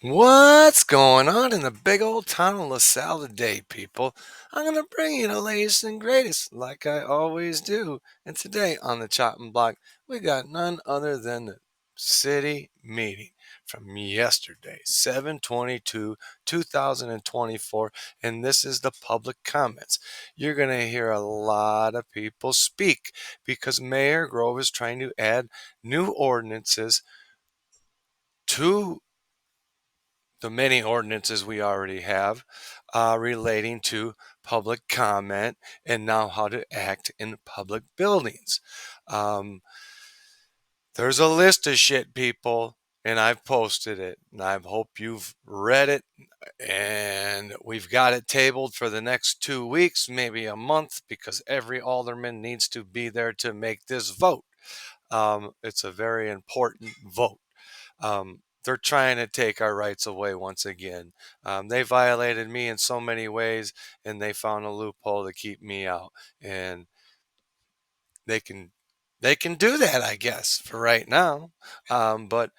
What's going on in the big old town of LaSalle today, people? I'm going to bring you the latest and greatest, like I always do. And today on the chopping block, we got none other than the city meeting from yesterday, 7/22/2024. And this is the public comments. You're going to hear a lot of people speak because Mayor Grove is trying to add new ordinances to the many ordinances we already have relating to public comment and now how to act in public buildings. Um, there's a list of shit, people, and I've posted it, and I hope you've read it. And we've got it tabled for the next 2 weeks, maybe a month, because every alderman needs to be there to make this vote. It's a very important vote. They're trying to take our rights away once again. They violated me in so many ways, and they found a loophole to keep me out. And they can they can do that, I guess, for right now. But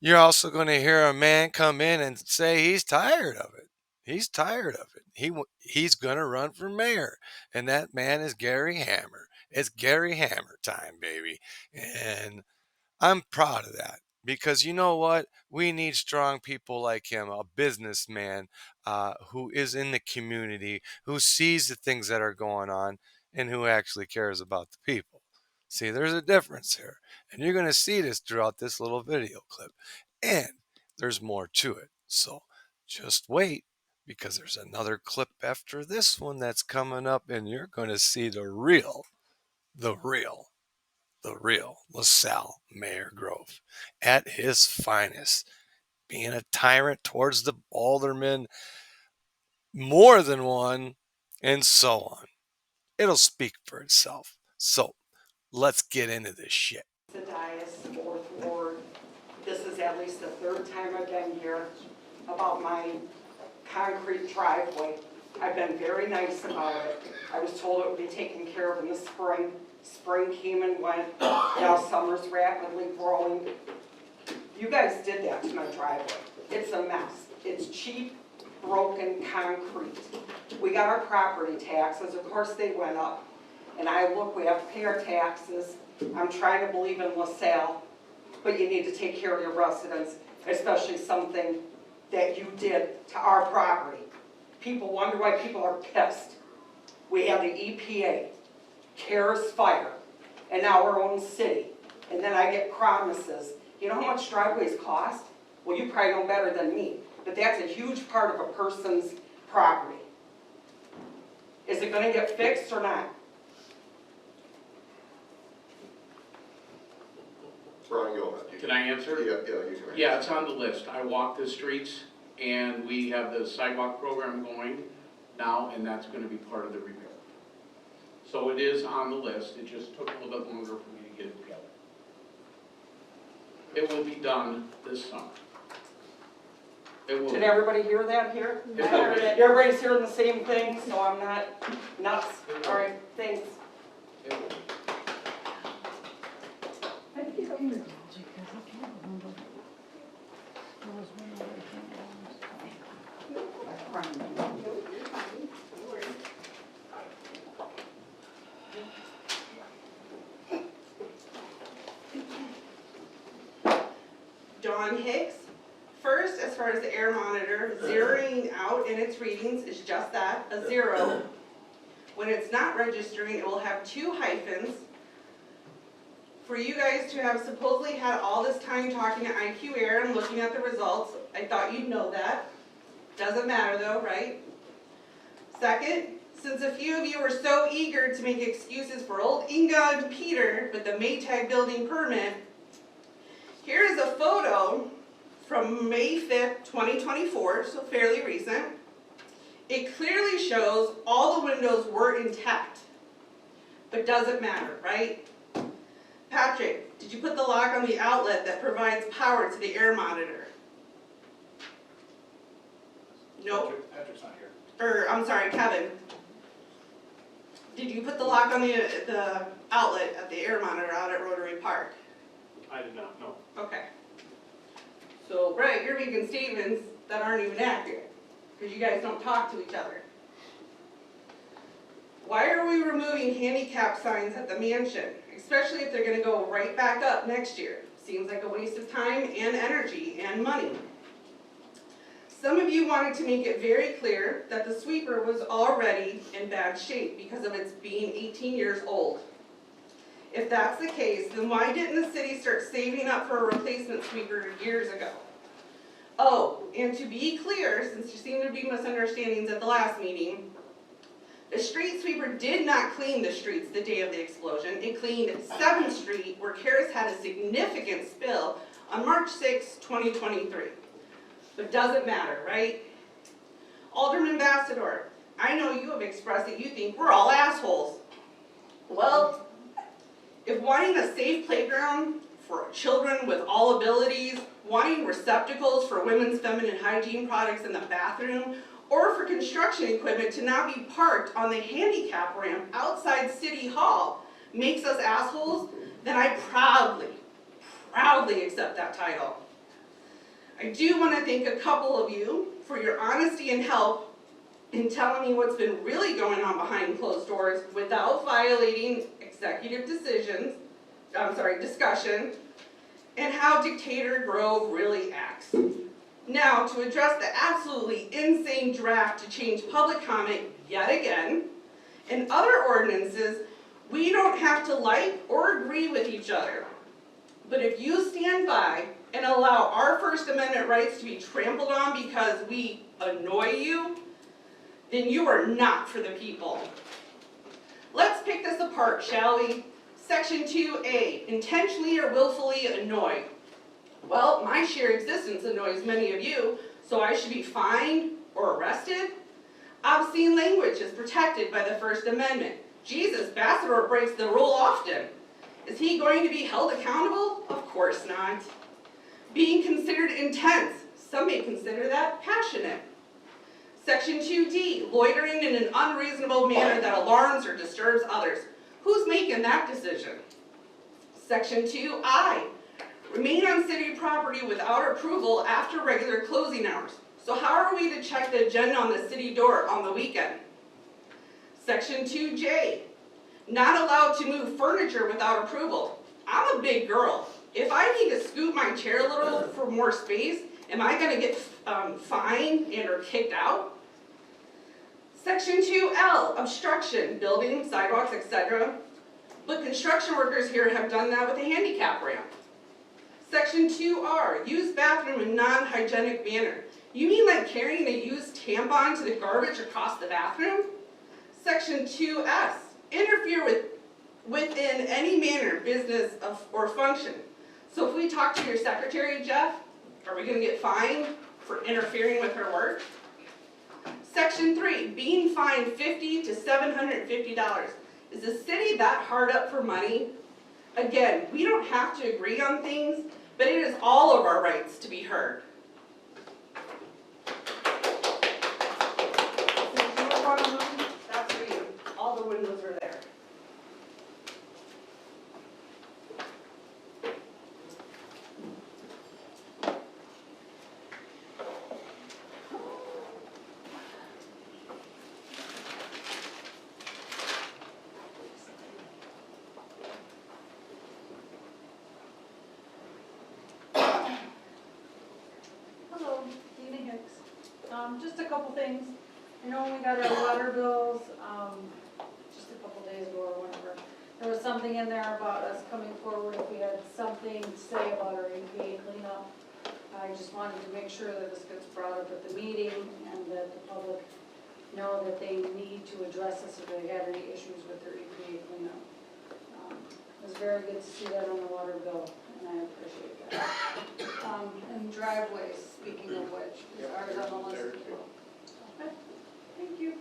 you're also going to hear a man come in and say he's tired of it. He's tired of it. He's going to run for mayor, and that man is Gary Hammer. It's Gary Hammer time, baby, and I'm proud of that because you know what? We need strong people like him, a businessman who is in the community, who sees the things that are going on, and who actually cares about the people. See, there's a difference here. And you're going to see this throughout this little video clip. And there's more to it. So just wait because there's another clip after this one that's coming up, and you're going to see the real the real LaSalle Mayor Grove at his finest, being a tyrant towards the aldermen, more than one, and so on. It'll speak for itself. So let's get into this shit. The Dias, 4th Ward. This is at least the third time I've been here about my concrete driveway. I've been very nice about it. I was told it would be taken care of in the spring. Spring came and went. Now summer's rapidly growing. You guys did that to my driveway. It's a mess. It's cheap, broken concrete. We got our property taxes. Of course they went up. And we have to pay our taxes. I'm trying to believe in LaSalle, but you need to take care of your residents, especially something that you did to our property. People wonder why people are pissed. We have the EPA, CARES fire, and now our own city. And then I get promises. You know how much driveways cost? Well, you probably know better than me, but that's a huge part of a person's property. Is it going to get fixed or not? Ron, go ahead. Can I answer? Yeah, you can. Yeah, it's on the list. I walk the streets and we have the sidewalk program going now, and that's going to be part of the repair. So it is on the list. It just took a little bit longer for me to get it together. It will be done this summer. It will. Did everybody hear that here? I heard it. Everybody's hearing the same thing, so I'm not nuts. All right, thanks. It will. Dawn Hicks. First, as far as the air monitor, zeroing out in its readings is just that, a zero. When it's not registering, it will have 2 hyphens. For you guys to have supposedly had all this time talking to IQ Air and looking at the results, I thought you'd know that. Doesn't matter though, right? Second, since a few of you were so eager to make excuses for old Inga and Peter with the Maytag building permit, here is a photo from May 5th, 2024, so fairly recent. It clearly shows all the windows were intact, but doesn't matter, right? Patrick, did you put the lock on the outlet that provides power to the air monitor? Nope. Patrick's not here. Or, I'm sorry, Kevin. Did you put the lock on the outlet at the air monitor out at Rotary Park? I did not know. Okay. So, Brett, you're making statements that aren't even accurate, because you guys don't talk to each other. Why are we removing handicap signs at the mansion, especially if they're gonna go right back up next year? Seems like a waste of time and energy and money. Some of you wanted to make it very clear that the sweeper was already in bad shape because of its being 18 years old. If that's the case, then why didn't the city start saving up for a replacement sweeper years ago? Oh, and to be clear, since there seemed to be misunderstandings at the last meeting, the street sweeper did not clean the streets the day of the explosion. It cleaned 7th Street, where Karis had a significant spill on March 6, 2023. But doesn't matter, right? Alderman Bassador, I know you have expressed that you think we're all assholes. Well, if wanting a safe playground for children with all abilities, wanting receptacles for women's feminine hygiene products in the bathroom, or for construction equipment to now be parked on the handicap ramp outside City Hall makes us assholes, then I proudly accept that title. I do want to thank a couple of you for your honesty and help in telling me what's been really going on behind closed doors without violating executive discussion, and how Dictator Grove really acts. Now, to address the absolutely insane draft to change public comment yet again, and other ordinances, we don't have to like or agree with each other. But if you stand by and allow our First Amendment rights to be trampled on because we annoy you, then you are not for the people. Let's pick this apart, shall we? Section 2A, intentionally or willfully annoy. Well, my sheer existence annoys many of you, so I should be fined or arrested? Obscene language is protected by the First Amendment. Jesus, Bassador breaks the rule often. Is he going to be held accountable? Of course not. Being considered intense. Some may consider that passionate. Section 2D, loitering in an unreasonable manner that alarms or disturbs others. Who's making that decision? Section 2I, remain on city property without approval after regular closing hours. So how are we to check the agenda on the city door on the weekend? Section 2J, not allowed to move furniture without approval. I'm a big girl. If I need to scoot my chair a little for more space, am I going to get fined and or kicked out? Section 2L, obstruction, buildings, sidewalks, etc. But construction workers here have done that with a handicap ramp. Section 2R, use bathroom in non-hygienic manner. You mean like carrying a used tampon to the garbage across the bathroom? Section 2S, interfere within any manner, business or function. So if we talk to your secretary, Jeff, are we going to get fined for interfering with her work? Section 3, being fined $50 to $750. Is the city that hard up for money? Again, we don't have to agree on things, but it is all of our rights to be heard. Since you were one of them, that's for you. All the windows are there. Just a couple things. I know when we got our water bills, just a couple days ago or whatever, there was something in there about us coming forward if we had something to say about our EPA cleanup. I just wanted to make sure that this gets brought up at the meeting and that the public know that they need to address this if they had any issues with their EPA cleanup. It was very good to see that on the water bill, and I appreciate that. And driveways, speaking of which, is ours on the list as well. Okay, thank you.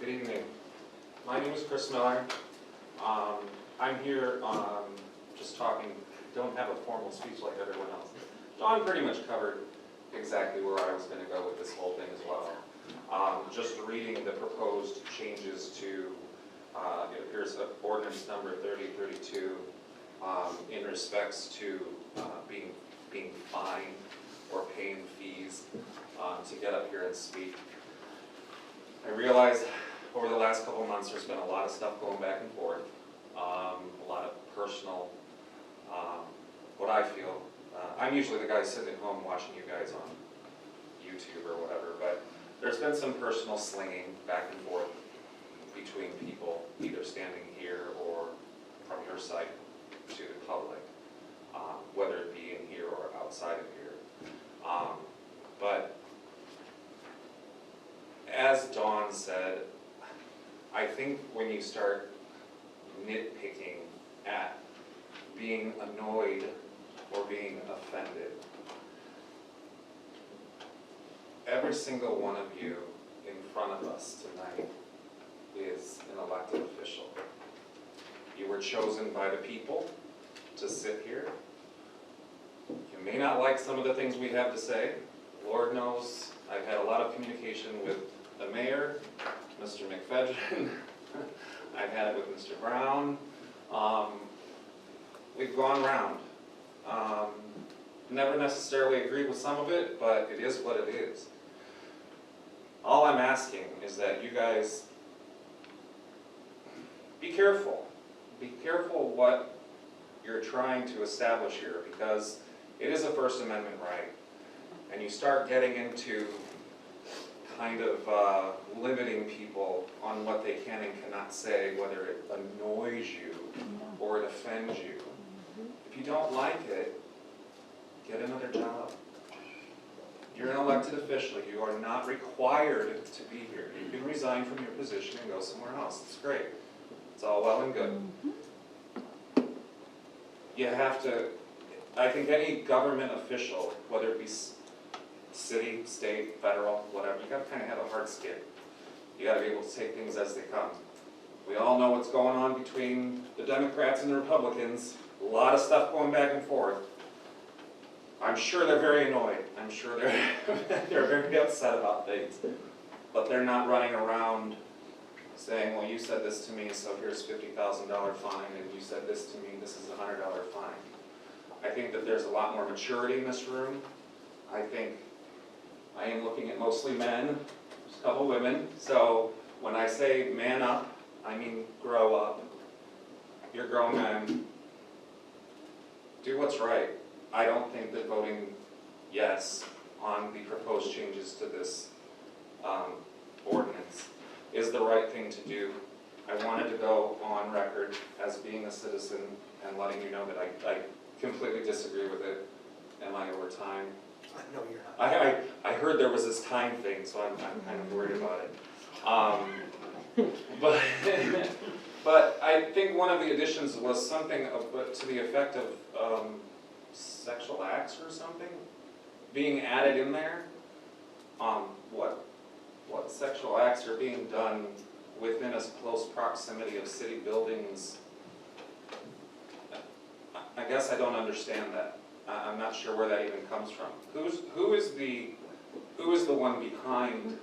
Good evening. My name is Chris Miller. I'm here just talking, don't have a formal speech like everyone else. Don pretty much covered exactly where I was going to go with this whole thing as well. Just reading the proposed changes to, it appears ordinance number 3032, in respects to being fined or paying fees to get up here and speak. I realize over the last couple of months there's been a lot of stuff going back and forth, a lot of personal, what I feel. I'm usually the guy sitting at home watching you guys on YouTube or whatever, but there's been some personal slinging back and forth between people, either standing here or from your side to the public, whether it be in here or outside of here. But as Dawn said, I think when you start nitpicking at being annoyed or being offended, every single one of you in front of us tonight is an elected official. You were chosen by the people to sit here. You may not like some of the things we have to say. Lord knows I've had a lot of communication with the mayor, Mr. McFedrin. I've had it with Mr. Brown. We've gone round. Never necessarily agreed with some of it, but it is what it is. All I'm asking is that you guys be careful. Be careful what you're trying to establish here, because it is a First Amendment right. And you start getting into kind of limiting people on what they can and cannot say, whether it annoys you or it offends you. If you don't like it, get another job. You're an elected official. You are not required to be here. You can resign from your position and go somewhere else. It's great. It's all well and good. You have to, I think any government official, whether it be city, state, federal, whatever, you gotta kind of have a hard skin. You gotta be able to take things as they come. We all know what's going on between the Democrats and the Republicans. A lot of stuff going back and forth. I'm sure they're very annoyed. I'm sure they're very upset about things. But they're not running around saying, well, you said this to me, so here's $50,000 fine, and you said this to me, this is a $100 fine. I think that there's a lot more maturity in this room. I think I am looking at mostly men, there's a couple women, so when I say man up, I mean grow up. You're grown men. Do what's right. I don't think that voting yes on the proposed changes to this ordinance is the right thing to do. I wanted to go on record as being a citizen and letting you know that I completely disagree with it. Am I over time? No, you're not. I heard there was this time thing, so I'm kind of worried about it. But I think one of the additions was something to the effect of sexual acts or something being added in there. What sexual acts are being done within a close proximity of city buildings? I guess I don't understand that. I'm not sure where that even comes from. Who is the one behind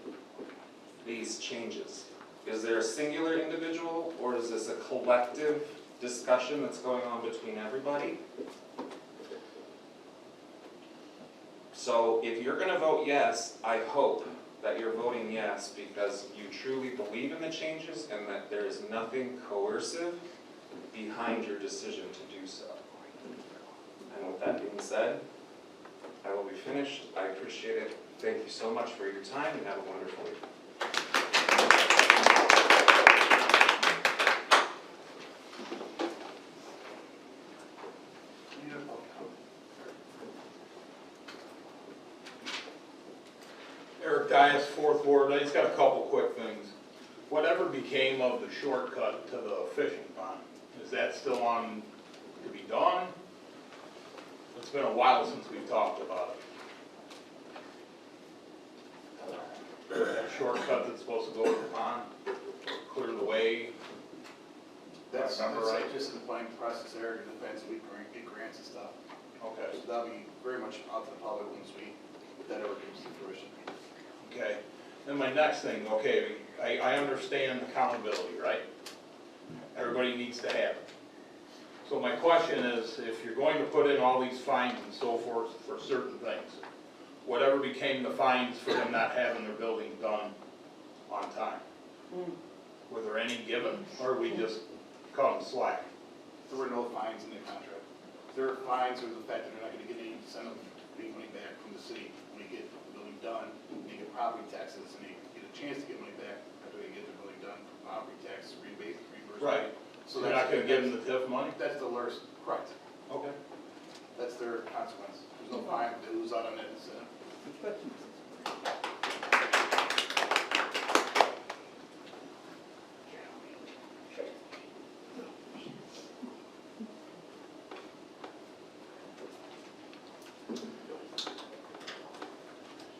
these changes? Is there a singular individual, or is this a collective discussion that's going on between everybody? So if you're going to vote yes, I hope that you're voting yes because you truly believe in the changes and that there is nothing coercive behind your decision to do so. And with that being said, I will be finished. I appreciate it. Thank you so much for your time and have a wonderful evening. Eric Dias, 4th Ward. I just got a couple quick things. Whatever became of the shortcut to the fishing pond? Is that still on to be done? It's been a while since we've talked about it. That shortcut that's supposed to go to the pond, clear the way. That's Remember right? just in the planning process there, it depends, we get grants and stuff. Okay. So that'll be very much out to the public once that ever comes to fruition. Okay. And my next thing, okay, I understand accountability, right? Everybody needs to have it. So my question is, if you're going to put in all these fines and so forth for certain things, whatever became the fines for them not having their building done on time? Were there any given, or we just cut them slack? There were no fines in the contract. There are fines for the fact that they're not gonna get any incentive to pay money back from the city when they get the building done, they get property taxes, and they get a chance to get money back after they get the building done, property tax rebate, reimbursement. Right. So they're not gonna give them the TIF money? That's the worst, correct. Okay. That's their consequence. There's no fine, they lose out on that incentive.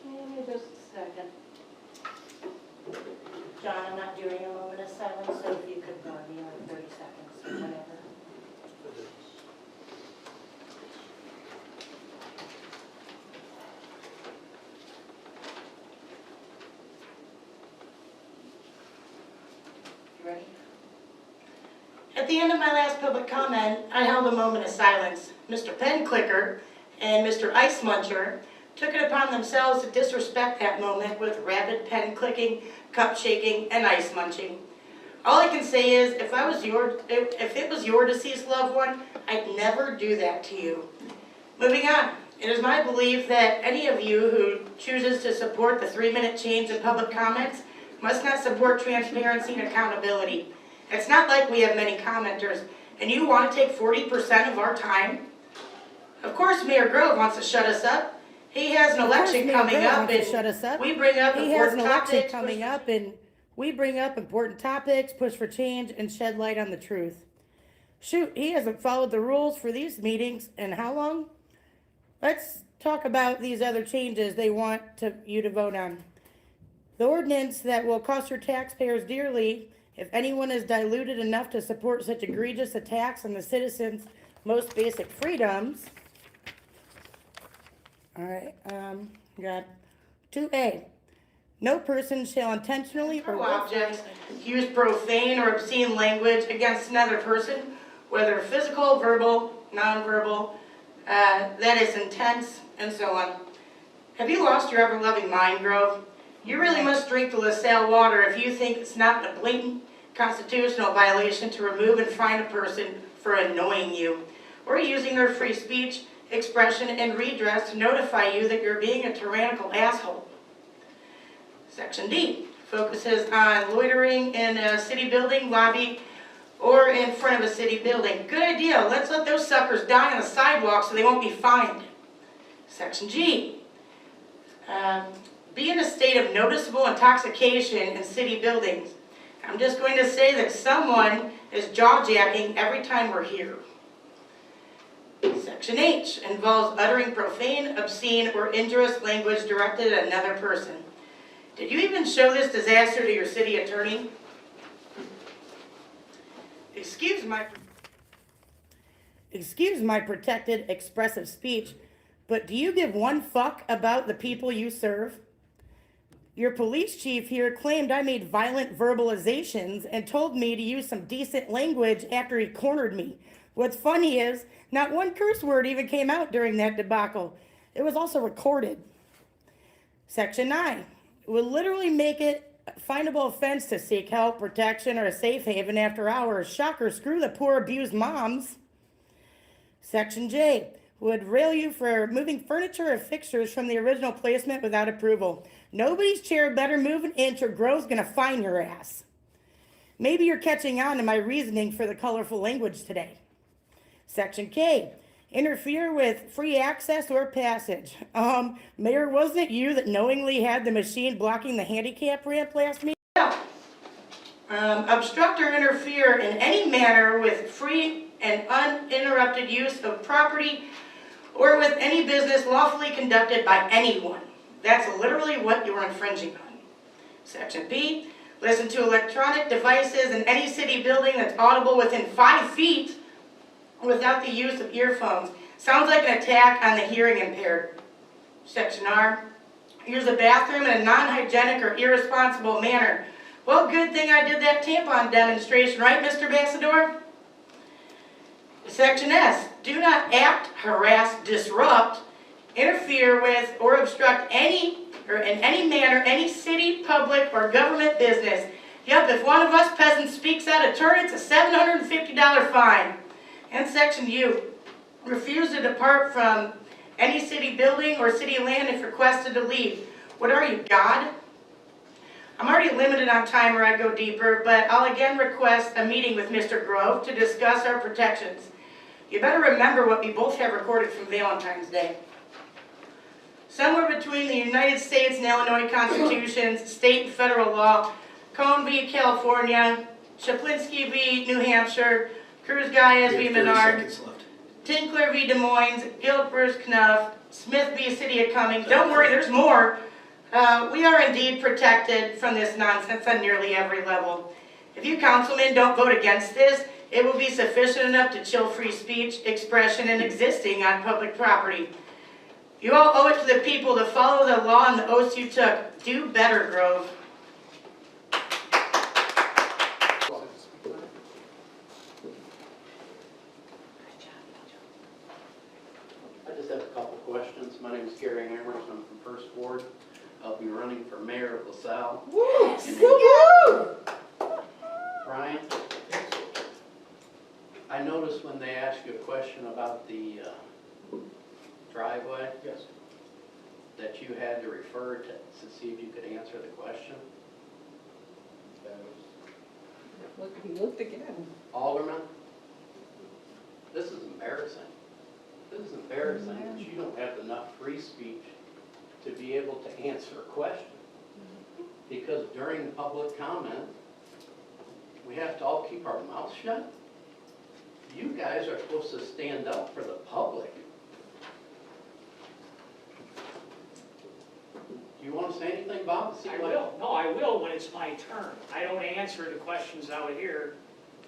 Give me just a second. John, I'm not doing a moment of silence, so if you could bug me like 30 seconds or whatever. You ready? At the end of my last public comment, I held a moment of silence. Mr. Pen Clicker and Mr. Ice Muncher took it upon themselves to disrespect that moment with rapid pen clicking, cup shaking, and ice munching. All I can say is, if it was your deceased loved one, I'd never do that to you. Moving on, it is my belief that any of you who chooses to support the 3-minute change in public comments must not support transparency and accountability. It's not like we have many commenters, and you want to take 40% of our time? Of course Mayor Grove wants to shut us up. He has an election coming up, and we bring up important topics. We bring up important topics, push for change, and shed light on the truth. Shoot, he hasn't followed the rules for these meetings in how long? Let's talk about these other changes they want you to vote on. The ordinance that will cost your taxpayers dearly if anyone is diluted enough to support such egregious attacks on the citizens' most basic freedoms. All right, got 2A. No person shall intentionally or Objects use profane or obscene language against another person, whether physical, verbal, nonverbal, that is intense, and so on. Have you lost your ever-loving mind, Grove? You really must drink the LaSalle water if you think it's not a blatant constitutional violation to remove and fine a person for annoying you, or using their free speech, expression, and redress to notify you that you're being a tyrannical asshole. Section D focuses on loitering in a city building, lobby, or in front of a city building. Good idea. Let's let those suckers die on the sidewalk so they won't be fined. Section G. Be in a state of noticeable intoxication in city buildings. I'm just going to say that someone is jaw-jacking every time we're here. Section H involves uttering profane, obscene, or injurious language directed at another person. Did you even show this disaster to your city attorney? Excuse my protected expressive speech, but do you give one fuck about the people you serve? Your police chief here claimed I made violent verbalizations and told me to use some decent language after he cornered me. What's funny is, not one curse word even came out during that debacle. It was also recorded. Section 9. It would literally make it a finable offense to seek help, protection, or a safe haven after hours. Shocker, screw the poor abused moms. Section J. Would rail you for moving furniture or fixtures from the original placement without approval. Nobody's chair better move an inch or Grove's gonna fine your ass. Maybe you're catching on to my reasoning for the colorful language today. Section K. Interfere with free access or passage. Mayor, wasn't it you that knowingly had the machine blocking the handicap ramp last meeting? Obstruct or interfere in any manner with free and uninterrupted use of property or with any business lawfully conducted by anyone. That's literally what you're infringing on. Section B. Listen to electronic devices in any city building that's audible within 5 feet without the use of earphones. Sounds like an attack on the hearing impaired. Section R. use a bathroom in a non-hygienic or irresponsible manner. Well, good thing I did that tampon demonstration, right, Mr. Ambassador? Section S, do not act, harass, disrupt, interfere with, or obstruct any, or in any manner, any city, public, or government business. Yep, if one of us peasants speaks out of turn, it's a $750 fine. And section U, refuse to depart from any city building or city land if requested to leave. What are you, God? I'm already limited on time or I go deeper, but I'll again request a meeting with Mr. Grove to discuss our protections. You better remember what we both have recorded from Valentine's Day. Somewhere between the United States and Illinois constitutions, state and federal law, Cone v. California, Chaplinsky v. New Hampshire, Cruz-Gayas v. Menard, Tinkler v. Des Moines, Guild v. Knuff, Smith v. City of Cummings. Don't worry, there's more. We are indeed protected from this nonsense on nearly every level. If you councilmen don't vote against this, it will be sufficient enough to chill free speech, expression, and existing on public property. You all owe it to the people to follow the law and the oaths you took. Do better, Grove. I just have a couple questions. My name is Gary Hammers. I'm from First Ward. I'll be running for mayor of LaSalle. Brian, I noticed when they asked you a question about the driveway, Yes. that you had to refer to see if you could answer the question. He looked again. Alderman, this is embarrassing. This is embarrassing that you don't have enough free speech to be able to answer a question. Because during public comment, we have to all keep our mouths shut. You guys are supposed to stand up for the public. Do you want to say anything, Bob? I will. No, I will when it's my turn. I don't answer the questions out here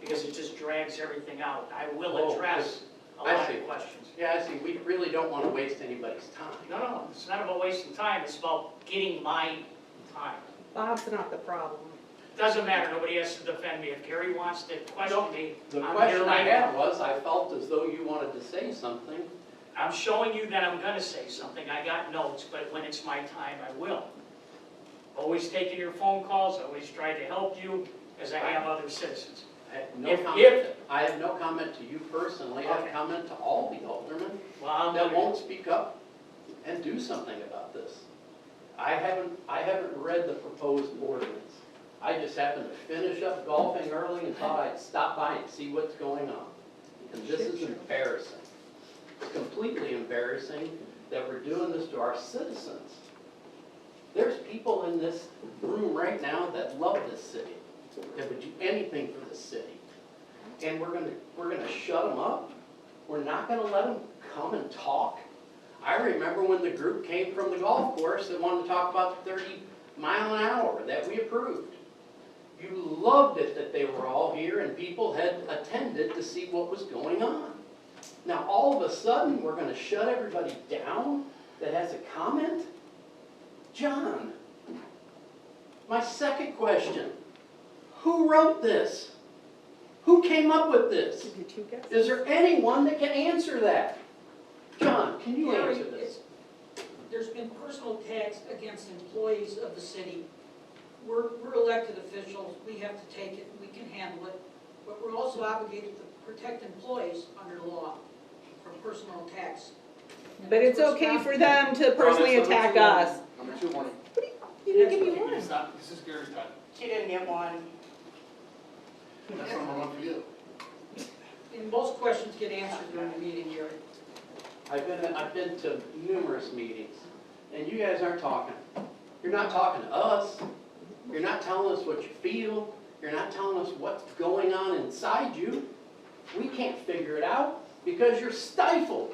because it just drags everything out. I will address a lot of questions. Yeah, I see. We really don't want to waste anybody's time. No, it's not about wasting time. It's about getting my time. Bob's not the problem. Doesn't matter. Nobody has to defend me. If Gary wants to question me, The I'm question here I right had now. was, I felt as though you wanted to say something. I'm showing you that I'm going to say something. I got notes, but when it's my time, I will. Always taking your phone calls. Always try to help you as I have other citizens. I have no If- comment. I have no comment to you personally. I have Okay. comment to all the aldermen Well, I'm that gonna- won't speak up and do something about this. I haven't read the proposed ordinance. I just happened to finish up golfing early and thought I'd stop by and see what's going on. And this is embarrassing. It's completely embarrassing that we're doing this to our citizens. There's people in this room right now that love this city, that would do anything for the city. And we're gonna shut them up? We're not gonna let them come and talk? I remember when the group came from the golf course that wanted to talk about 30-mile-an-hour that we approved. You loved it that they were all here and people had attended to see what was going on. Now, all of a sudden, we're gonna shut everybody down that has a comment? John, my second question, who wrote this? Who came up with this? Is there anyone that can answer that? John, can you answer this? There's been personal attacks against employees of the city. We're elected officials, we have to take it, we can handle it, but we're also obligated to protect employees under law from personal attacks. But it's okay for them to personally attack us. Number 2 warning. You didn't give me one. This is Gary's time. She didn't get one. That's number 1 for you. And most questions get answered during the meeting, Gary. I've been to numerous meetings, and you guys aren't talking. You're not talking to us. You're not telling us what you feel. You're not telling us what's going on inside you. We can't figure it out because you're stifled.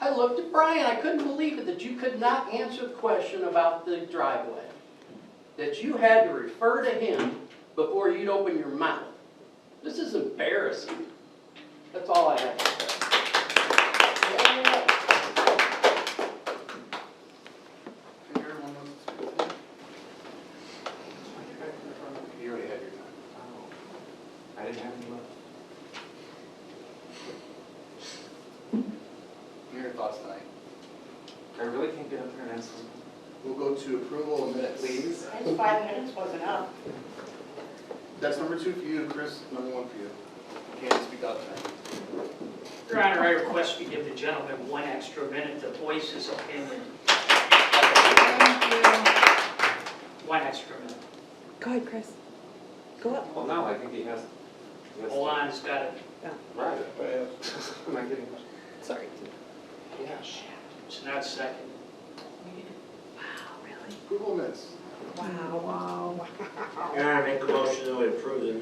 I looked at Brian, I couldn't believe it that you could not answer the question about the driveway. That you had to refer to him before you'd open your mouth. This is embarrassing. That's all I have to say. Gary, one I didn't have any left. Your thoughts tonight? I really can't get up there and answer something. We'll go to approval of minutes. Please? And 5 minutes wasn't enough. That's number 2 for you, Chris, number 1 for you. You can't speak out tonight. Your Honor, I request we give the gentleman 1 extra minute to voice his opinion. Thank you. 1 extra minute. Go ahead, Chris. Go up. Well, no, I think he has. Hold on, it's got to, Right. Am I getting? Sorry. Yeah. it's not second. Approval of minutes. Wow. Your Honor, make a motion to approve the